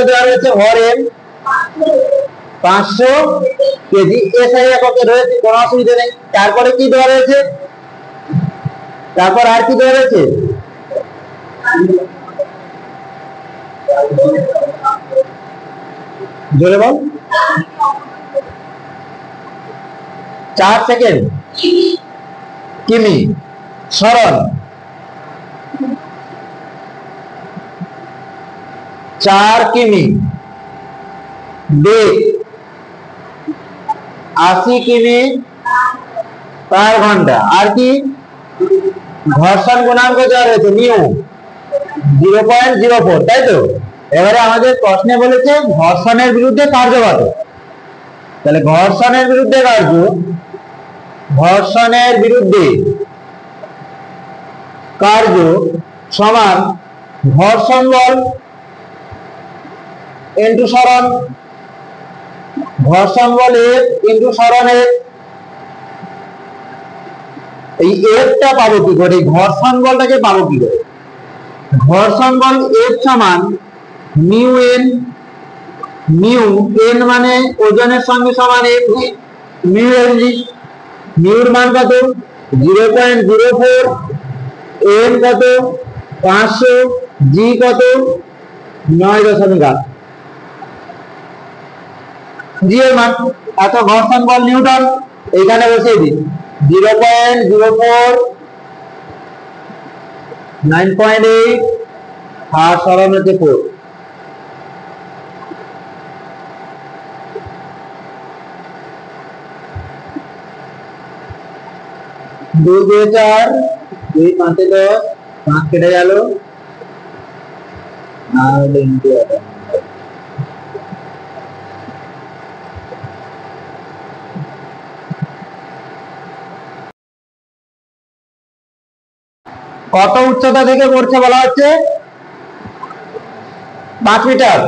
দেওয়া রয়েছে ভর এম 500 কেজি, এসআই এককে রয়েছে, কোনো অসুবিধা নেই। তারপরে কি দেওয়া রয়েছে, তারপর আর কি দেওয়া রয়েছে, জোরে বল। 4 সেকেন্ড কিমি, সরণ 4 কিমি, বেগ 80 কিমি পার ঘন্টা। আর কি, ঘর্ষণ গুণাঙ্ক দেওয়া রয়েছে নিউ 0.04, তাই তো। এবারে আমাদের প্রশ্নে বলেছে ঘর্ষণের বিরুদ্ধে কার্য কত, তাহলে ঘর্ষণের বিরুদ্ধে কার্য, ঘর্ষণের বিরুদ্ধে কার্য সমান ঘর্ষণ বল ইনটু সরণ, ঘর্ষণ বল এফ ইনটু সরণ এফ। এই এফটা পাবো কি করে, ঘর্ষণ বলটাকে পাবো কি করে, ঘর্ষণ বল এফ সমান মিউ এন, মিউ এন মানে ওজনের সঙ্গে সমান F, mu N G, Muir মান কত 0.04, এন কত 500, জি কত 9.8, জি এর মান এত, ঘর্ষণ বল নিউটন, এখানে বসিয়ে দিই 0.04, 9.8 আর সরণ হচ্ছে 4। দুই 4, 2 5 10, 5 কেটে গেল, আর ইনটু কত উচ্চতা থেকে পড়ছে বলা হচ্ছে 5 মিটার।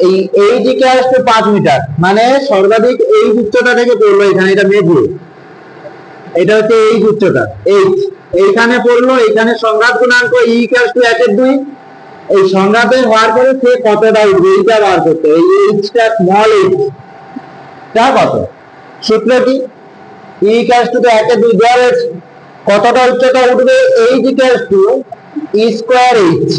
এই এইচ ইকুয়ালস টু 5 মিটার, মানে সর্বাধিক এই উচ্চতা থেকে পড়লো, এখানে এটা মেঘু, এটা হচ্ছে এই উচ্চতা এইচ, এইখানে পড়লো, এখানে সংঘাত গুণাঙ্ক ই ইকুয়ালস টু 1/2, এই সংঘাতে বার করে সে কতটা উঠবে এইটা বার করতে, এই এইচটা স্মল এইচ টা কত, সূত্র কি ই ইকুয়ালস টু 1/2 দেওয়া রয়েছে, কতটা উচ্চতা উঠবে h equals to e square h,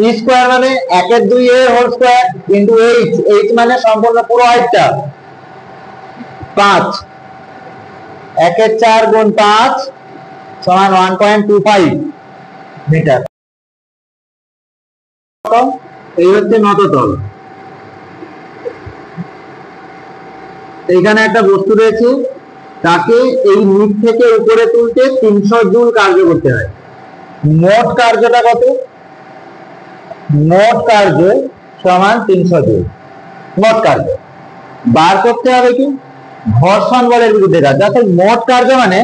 e square মানে 1/2 a whole square into h, h মানে সম্পূর্ণ পুরো হাইটটা 5, 1/4 গুণ 5 সমান 1.25 মিটার। এই হচ্ছে নততল। এইখানে একটা বস্তু রয়েছে, তাকে এই নিচ থেকে উপরে তুলতে 300 জুল কার্য করতে হয়। মোট কার্যটা কত, মোট কার্য সমান 300 জুল। মোট কার্য বার করতে হবে কি, ঘর্ষণ বলের বিরুদ্ধে কার্য, অর্থাৎ মোট কার্য মানে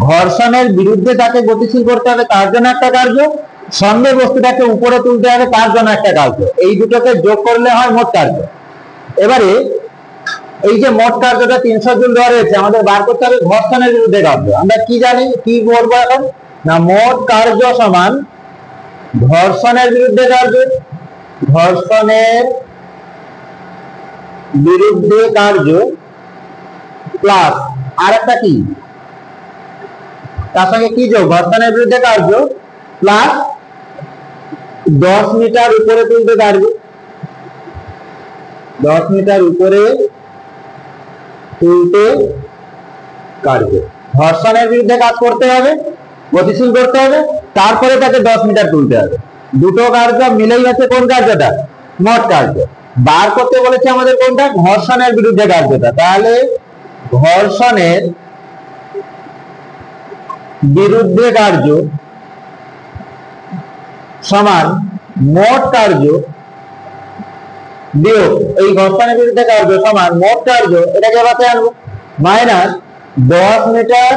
ঘর্ষণের বিরুদ্ধে তাকে গতিশীল করতে হবে, তার জন্য একটা কার্য, সঙ্গে বস্তুটাকে উপরে তুলতে হবে, তার জন্য একটা কার্য, এই দুটোকে যোগ করলে হয় মোট কার্য। এবারে এই যে মোট কার্যটা 300 জুল দেওয়া রয়েছে, আমাদের বার করতে হবে ঘর্ষণের বিরুদ্ধে কার্য। আমরা কি জানি, কি করবো এখন না, মোট কার্য সমান ঘর্ষণের বিরুদ্ধে কার্য, ঘর্ষণের বিরুদ্ধে কার্য প্লাস আর একটা কি, তার সঙ্গে কি যোগ, ঘর্ষণের বিরুদ্ধে কার্য প্লাস 10 মিটার উপরে তুলতে কার্য, 10 মিটার উপরে তুলতে কার্য। ঘর্ষণের বিরুদ্ধে কাজ করতে হবে, গতিশীল করতে হবে, তারপরে তাকে 10 মিটার তুলতে হবে। দুটো কার্য মিলেই হচ্ছে কোন কার্যটা, মোট কার্য। বার করতে বলেছে আমাদের কোনটা, ঘর্ষণের বিরুদ্ধে কার্যটা, তাহলে ঘর্ষণের বিরুদ্ধে কার্য সমান মোট কার্য বিয়োগ এই ঘর্ষণের বিরুদ্ধে কার্য সমান মোট কার্য, এটাকে বাতায় আনবো, মাইনাস 10 মিটার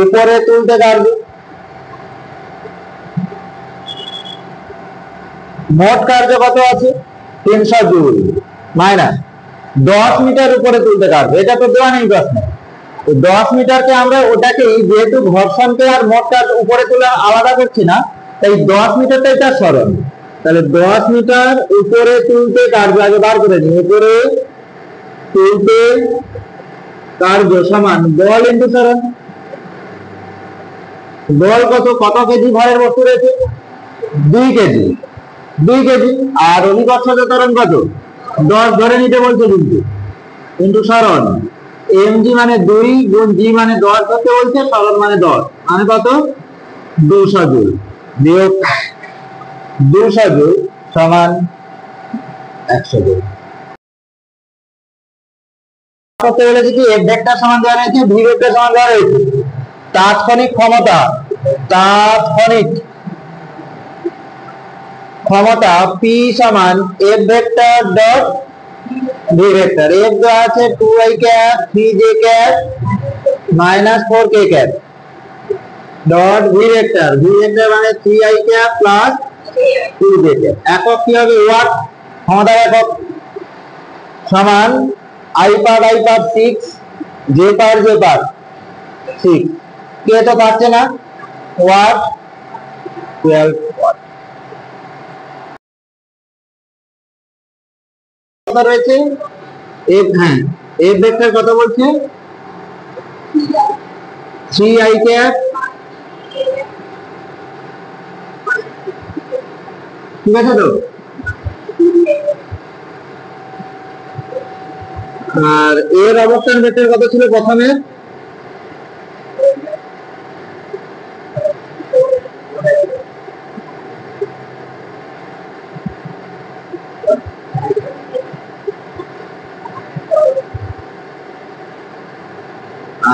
উপরে তুলতে কার্য, মোট কার্য কত আছে 300 জুল, মাইনাস 10 মিটার উপরে তুলতে কার্য, এটা তো দেওয়া নেই প্রশ্নে, 10 মিটারকে আমরা ওটাকে যেহেতু ঘর্ষণকে আর মোট কাজ উপরে তুলে আলাদা করছি না, তাই 10 মিটারটা এটা সরণ। তাহলে 10 মিটার উপরে তুলতে কার্য আগে বার করে নিই। উপরে তুলতে কার্য সমান বল ইনটু সরণ। বল কত কেজি ভরের বস্তু রয়েছে? 2 কেজি। 2 কেজি। আর অভিকর্ষজ ত্বরণ কত? 10 ধরে নিতে বলছে কিন্তু, ইনটু সরণ। mg মানে 2 গুণ g মানে 10 ধরতে বলছে, সরণ মানে 10 মানে কত? 200 জুল। বিয়োগ 200 জুল সমান 100 জুল। করতে বলেছে কি f ভেক্টর সমান দেওয়া রয়েছে, v ভেক্টর সমান দেওয়া রয়েছে। তাৎক্ষণিক ক্ষমতা p সমান f vector dot v vector. f দেওয়া আছে 2i cap 3j cap -4k cap dot v vector মানে 3i cap plus 2j cap. একক কি হবে? ওয়াট, ক্ষমতার একক সমান i পাওয়ার 6 j পাওয়ার 6। কে তো পাচ্ছে না, ওয়াট 12 ওয়াট। কত রয়েছে? f, হ্যাঁ f ভেক্টর কত বলছে? 3i ক্যাপ, ঠিক আছে তো? আর এর অবস্থান ভেক্টর কত ছিল প্রথমে?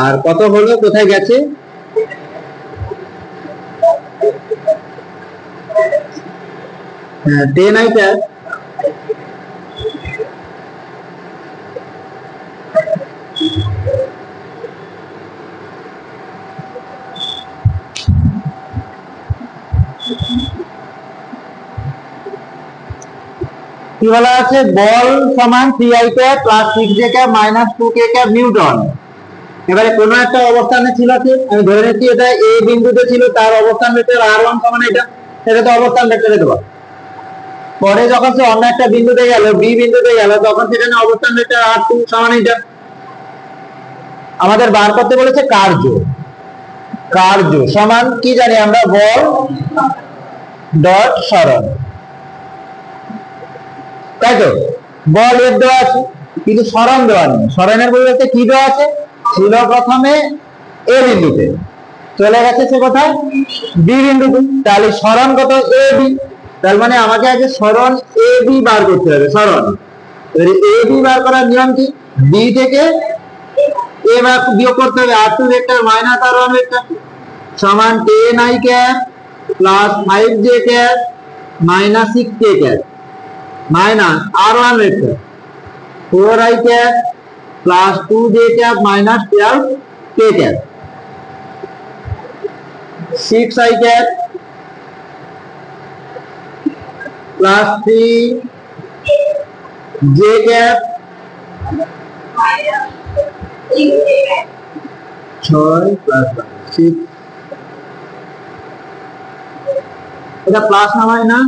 আর কত হলো, কোথায় গেছে? হ্যাঁ 10i ক্যাপ কি বলা আছে? বল সমান 3i cap plus 6j cap minus 2k cap Newton. এবারে কোনো একটা অবস্থানে ছিল কি, আমি ধরে নিচ্ছি এটা a বিন্দুতে ছিল, তার অবস্থান ভেক্টর r1 সমান এটা তো অবস্থান ভেক্টরে দেবো। পরে যখন সে অন্য একটা বিন্দুতে গেল, b বিন্দুতে গেল, তখন সেখানে অবস্থান ভেক্টর r2 সমান এটা। আমাদের বার করতে বলেছে কার্য সমান কি জানি আমরা? বল ডট সরণ, তাই তো? বল এর দেওয়া আছে কিন্তু সরণ দেওয়া নেই। সরণের পরিবর্তে কি দেওয়া আছে? ছিল প্রথমে এ বিন্দুতে, চলে গেছে সে কোথায়? বি বিন্দুতে। তাহলে সরণ কত? A B. তার মানে আমাকে আগে সরণ এ বি বার করতে হবে। সরণ এ বি বার করার নিয়ম কি? বি থেকে এ বিয়োগ করতে হবে। r2 vector minus r1 vector সমান 10i cap plus 5j cap minus 6k cap minus r1 vector 4i cap plus 2j cap minus 12k cap 6i cap plus 3j cap 6 plus 6। এটা plus না হয় না?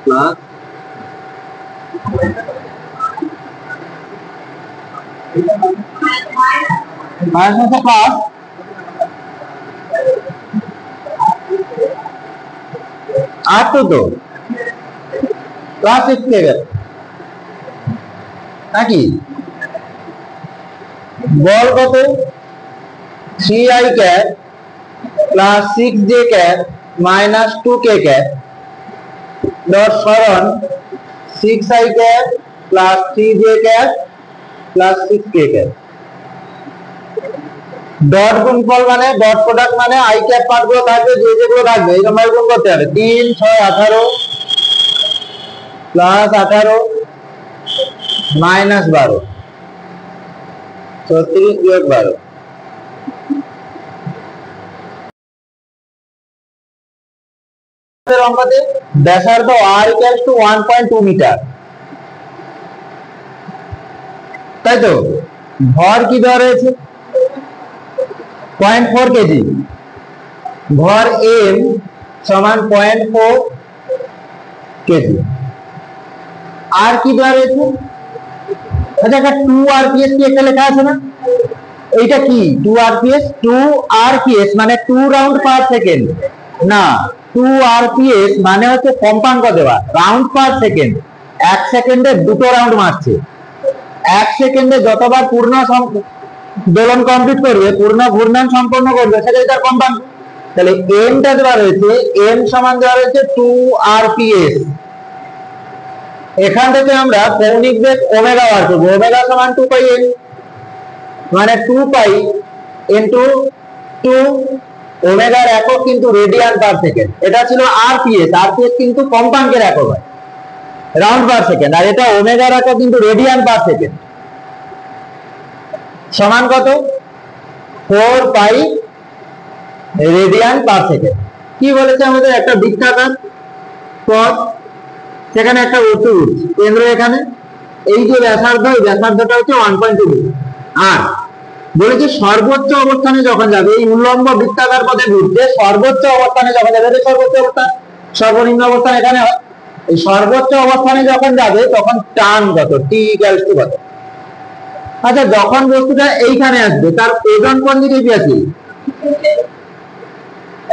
Plus minus plus আর তো plus 6 কে গেল নাকি? বল কত? 3i cap plus 6j cap minus 2k cap dot সরণ 6i cap plus 3j cap plus 6k cap. Dot গুণফল মানে ডট প্রোডাক্ট মানে i ক্যাপ পার্ট গুলো থাকবে, যেগুলো থাকবে এই নম্বর গুণ করতে হবে। 3 6 18 প্লাস 18 মাইনাস 12 36 বিয়োগ 12। অঙ্কতে ব্যাসার্ধ r ইকুয়ালস টু 1.2 মিটার, তাই তো? ভর কি দেওয়া রয়েছে? 0.4 কেজি, ভর m সমান 0.4 কেজি। আর কি দেওয়া রয়েছে? আচ্ছা, একটা 2 rps কি একটা লেখা আছে না? এইটা কি 2 rps? 2 rps মানে 2 রাউন্ড পার সেকেন্ড না, 2 rps মানে হচ্ছে কম্পাঙ্ক দেওয়া, রাউন্ড পার সেকেন্ড। 1 সেকেন্ডে দুটো রাউন্ড মারছে। 1 সেকেন্ডে যতবার পূর্ণ দোলন কমপ্লিট করবে, পূর্ণ ঘূর্ণন সম্পন্ন করবে, সেটাই তার কম্পাঙ্ক। তাহলে m টা দেওয়া রয়েছে, m সমান দেওয়া রয়েছে 2 rps। এখান থেকে আমরা কৌণিক বেগ ওমেগা বার করব। ওমেগা সমান 2 পাই n, মানে 2 পাই ইনটু 2। ওমেগার একক কিন্তু রেডিয়ান পার সেকেন্ড। এটা ছিল আরপিএস, আরপিএস কিন্তু কম্পাঙ্কের একক হয়, রাউন্ড পার সেকেন্ড। আর এটা ওমেগার একক কিন্তু রেডিয়ান পার সেকেন্ড। সমান কত? 4 পাই রেডিয়ান পার সেকেন্ড। কি বলেছে আমাদের? একটা বৃত্তাকার পথ, সেখানে একটা বস্তু কেন্দ্র এখানে, এই যে ব্যাসার্ধ, এই ব্যাসার্ধটা হচ্ছে 1.2 মিটার। আর বলেছে সর্বোচ্চ অবস্থানে যখন যাবে, এই উল্লম্ব বৃত্তাকার পথে ঘুরতে সর্বোচ্চ অবস্থানে যখন যাবে, সর্বোচ্চ অবস্থান, সর্বনিম্ন অবস্থান এখানে হয়। এই সর্বোচ্চ অবস্থানে যখন যাবে তখন টান কত? টি ইকুয়ালস টু কত? আচ্ছা, যখন বস্তুটা এইখানে আসবে তার ওজন কোন দিকে আছে?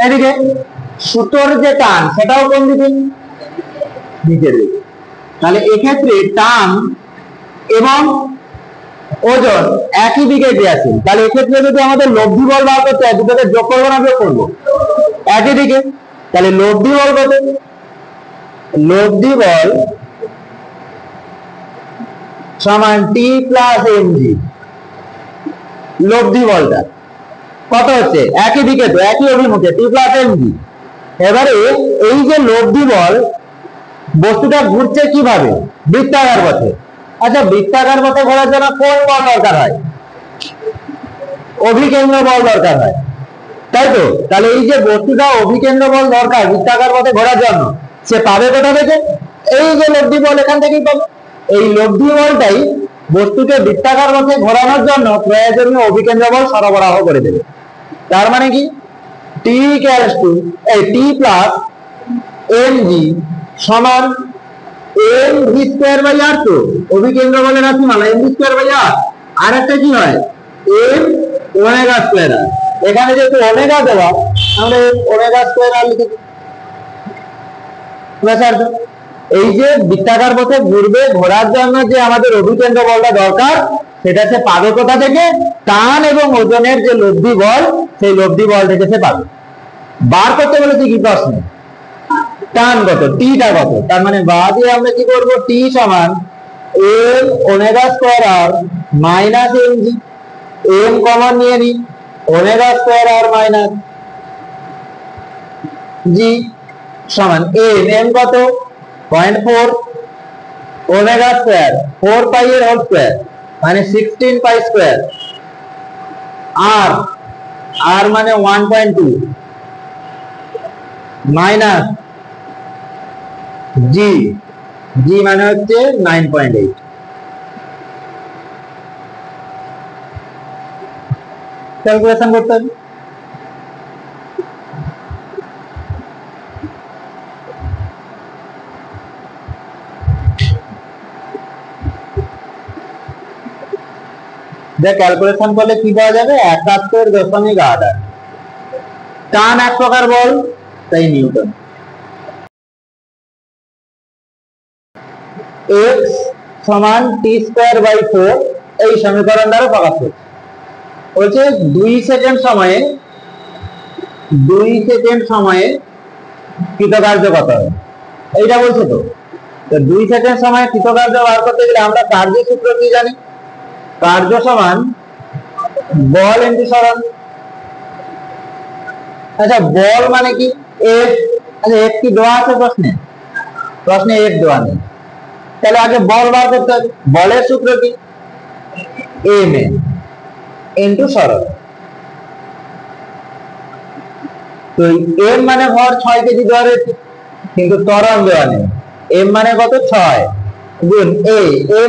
এদিকে। সুতোর যে টান সেটাও কোন দিকে? নিচের দিকে। তাহলে এক্ষেত্রে টান এবং ওজন একই দিকে আছে। তাহলে এক্ষেত্রে যদি আমাদের লব্ধি বল বার করতে হয়, দুটোকে যোগ করবো না বিয়োগ করবো? একই দিকে। তাহলে লব্ধি বল কত? লব্ধি বল সমান টি প্লাস এমজি। লব্ধি বলটা কত হচ্ছে? একই দিকে, তো একই অভিমুখে, টি প্লাস এমজি। এবারে এই যে লব্ধি বল, বস্তুটা ঘুরছে কিভাবে? বৃত্তাকার পথে। আচ্ছা, বৃত্তাকার পথে ঘোরার জন্য কোন বল দরকার হয়? অভিকেন্দ্র বল দরকার হয়, তাই তো? তাহলে এই যে বস্তুটা অভিকেন্দ্র বল দরকার বৃত্তাকার পথে ঘোরার জন্য, সে পাবে কোথা থেকে? এই যে লব্ধি বল, এখান থেকেই পাবে। এই লব্ধি বলটাই বস্তুকে বৃত্তাকার পথে ঘোরানোর জন্য প্রয়োজনীয় অভিকেন্দ্র বল সরবরাহ করে দেবে। তার মানে কি? T equals to T plus m g সমান m v square by r. তো অভিকেন্দ্র বলের রাশিমালা m v square by r. আর একটা কি হয়? M omega square r. এখানে যেহেতু ওমেগা দেওয়া, আমরা ওমেগা স্কয়ার আর লিখে দিই। এই যে বৃত্তাকার পথে ঘুরবে, ঘোরার জন্য যে আমাদের অভিকেন্দ্র বলটা দরকার, সেটা সে পাবে কোথা থেকে? টান এবং ওজনের যে লব্ধি বল, সেই লব্ধি বল থেকে সে পাবে। বার করতে বলেছি কি প্রশ্নে? টান কত, টিটা কত। তার মানে বা দিয়ে আমরা কি করবো? টি সমান এম ওমেগা স্কয়ার আর মাইনাস এমজি। এম কমন নিয়ে নি, ওমেগা স্কয়ার আর মাইনাস জি সমান এম কত? 0.4 ওমেগা স্কয়ার 4 পাই এর হোল স্কয়ার মানে 16 পাই স্কয়ার, আর আর মানে 1.2 মাইনাস জি, জি মানে হচ্ছে 9.8। ক্যালকুলেশন করতে হবে। যে ক্যালকুলেশন করলে কি পাওয়া যাবে? 71.8। টান এক প্রকার বল, তাই নিউটন। x সমান টি স্কয়ার বাই 4 এই সমীকরণ দ্বারা প্রকাশ করছে। বলছে 2 সেকেন্ড সময়ে কৃতকার্য কত হবে, এইটা বলছে। তো 2 সেকেন্ড সময়ে কৃতকার্য বার করতে গেলে আমরা কার্য সূত্র কি জানি? কার্য সমান বল ইনটু সরণ। আচ্ছা, বল মানে কি? এফ। আচ্ছা, এফ কি দেওয়া আছে প্রশ্নে? প্রশ্নে এফ দেওয়া নেই। তাহলে আগে বল বার করতে হবে। বলের সূত্র কি? এম এ ইনটু সরণ। তো এম মানে ভর 6 কেজি দেওয়া রয়েছে, কিন্তু ত্বরণ দেওয়া নেই। এম মানে কত? 6 গুণ এ,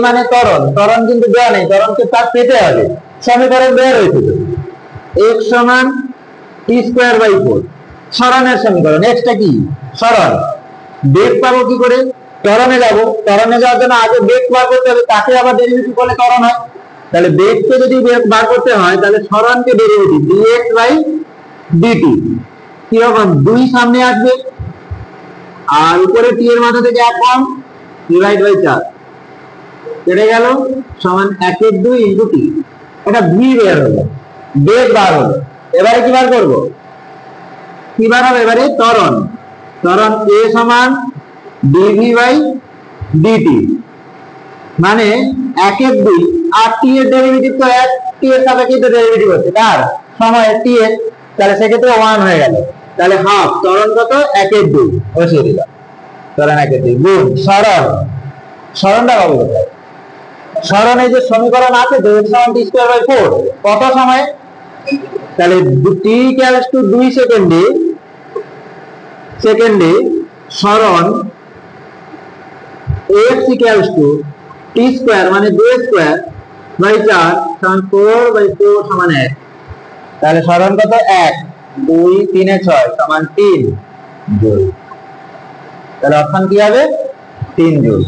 মানে ত্বরণ, ত্বরণ কিন্তু দেওয়া নেই, ত্বরণকে তার পেতে হবে। সমীকরণ দেওয়া রয়েছে তো। x সমান t স্কয়ার বাই 4 সরণের সমীকরণ। এক্সটা কি? সরণ। বেগ পাবো কি করে? ত্বরণে যাব, ত্বরণে যাওয়ার জন্য আগে বেগ বার করতে হবে, তাকে আবার ডেরিভেটিভ করলে ত্বরণ হয়। তাহলে বেগকে যদি বেগ বার করতে হয় তাহলে সরণকে ডেরিভেটিভ dx বাই dt কি রকম 2 সামনে আসবে আর উপরে t এর মাথা থেকে 1 কম ডিভাইড বাই 4 কেটে গেল সমান 1 এর 2 ইনটু t। এটা v বের হলো, বেগ বার হলো। এবারে কি বার করব? কি বার হবে এবারে? ত্বরণ। ত্বরণ a সমান dv বাই dt মানে 1 এর 2 আর t এর ডেরিভেটিভ তো 1, t এর সাপেক্ষে তো ডেরিভেটিভ হচ্ছে তার সময় t এর, তাহলে সেক্ষেত্রে 1 হয়ে গেল। তাহলে হাফ ত্বরণ কত? 1 এর 2 বসিয়ে দিলাম। ত্বরণ 1 এর 2 গুণ সরণ। সরণটা পাবো কোথায়? সরণ এই যে সমীকরণ আছে যে x সমান t স্কয়ার বাই 4 কত সময়ে? তাহলে t ইকুয়ালস টু 2 সেকেন্ডে সরণ x equals to t square মানে 2 স্কয়ার বাই 4 সমান 4 বাই 4 সমান 1। তাহলে সরণ কত? 1 2 3 এ 6 সমান 3 জুল। তাহলে অপশন কি হবে? 3 জুল।